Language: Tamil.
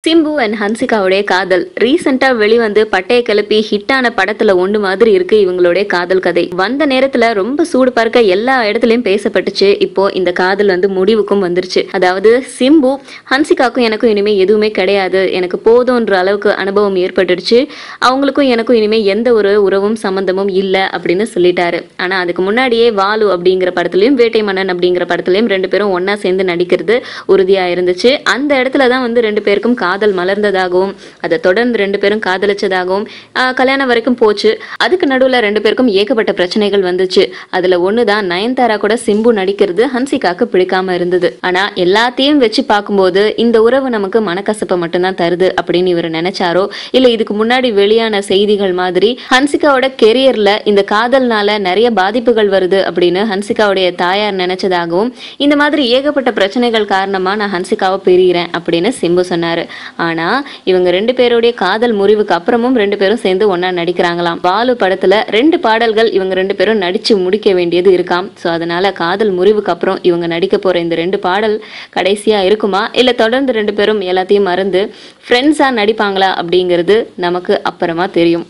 சிம்பு அண்ட் ஹன்சிகாவுடைய காதல் ரீசெண்டா வெளிவந்து பட்டைய கிளப்பி ஹிட்டான படத்துல ஒன்று மாதிரி இருக்கு இவங்களுடைய காதல் கதை. வந்த நேரத்துல ரொம்ப சூடு பார்க்க எல்லா இடத்துலயும் பேசப்பட்டுச்சு. இப்போ இந்த காதல் முடிவுக்கும் வந்துருச்சு. அதாவது சிம்பு ஹன்சிகாக்கும் எனக்கும் இனிமே எதுவுமே கிடையாது, எனக்கு போதும்ன்ற அளவுக்கு அனுபவம் ஏற்பட்டுடுச்சு, அவங்களுக்கும் எனக்கும் இனிமே எந்த ஒரு உறவும் சம்பந்தமும் இல்லை அப்படின்னு சொல்லிட்டாரு. ஆனா அதுக்கு முன்னாடியே வாலு அப்படிங்கிற படத்துலயும் வேட்டை மன்னன் அப்படிங்கிற படத்துலயும் ரெண்டு பேரும் ஒன்னா சேர்ந்து நடிக்கிறது உறுதியா இருந்துச்சு. அந்த இடத்துலதான் ரெண்டு பேருக்கும் காதல் மலர்ந்ததாகவும் அதை தொடர்ந்து ரெண்டு பேரும் காதலிச்சதாகவும் கல்யாணம் வரைக்கும் போச்சு. அதுக்கு நடுவில் ரெண்டு பேருக்கும் ஏகப்பட்ட பிரச்சனைகள் வந்துச்சு. அதுல ஒண்ணுதான் நயன்தாரா கூட சிம்பு நடிக்கிறது ஹன்சிகாக்கு பிடிக்காம இருந்தது. ஆனா எல்லாத்தையும் வச்சு பார்க்கும்போது இந்த உறவு நமக்கு மனக்கசப்பை மட்டும்தான் தருது அப்படின்னு இவர் நினைச்சாரோ இல்ல இதுக்கு முன்னாடி வெளியான செய்திகள் மாதிரி ஹன்சிகாவோட கெரியர்ல இந்த காதல்னால நிறைய பாதிப்புகள் வருது அப்படின்னு ஹன்சிகாவுடைய தாயார் நினைச்சதாகவும் இந்த மாதிரி ஏகப்பட்ட பிரச்சனைகள் காரணமா நான் ஹன்சிகாவை பிரிகிறேன் அப்படின்னு சிம்பு சொன்னாரு. ஆனா இவங்க ரெண்டு பேருடைய காதல் முறிவுக்கு அப்புறமும் ரெண்டு பேரும் சேர்ந்து ஒன்னா நடிக்கிறாங்களாம். வாலு படத்துல 2 பாடல்கள் இவங்க ரெண்டு பேரும் நடிச்சு முடிக்க வேண்டியது இருக்காம். சோ அதனால காதல் முறிவுக்கு அப்புறம் இவங்க நடிக்க போற இந்த 2 பாடல் கடைசியா இருக்குமா இல்ல தொடர்ந்து ரெண்டு பேரும் எல்லாத்தையும் மறந்து ஃப்ரெண்ட்ஸா நடிப்பாங்களா அப்படிங்கிறது நமக்கு அப்புறமா தெரியும்.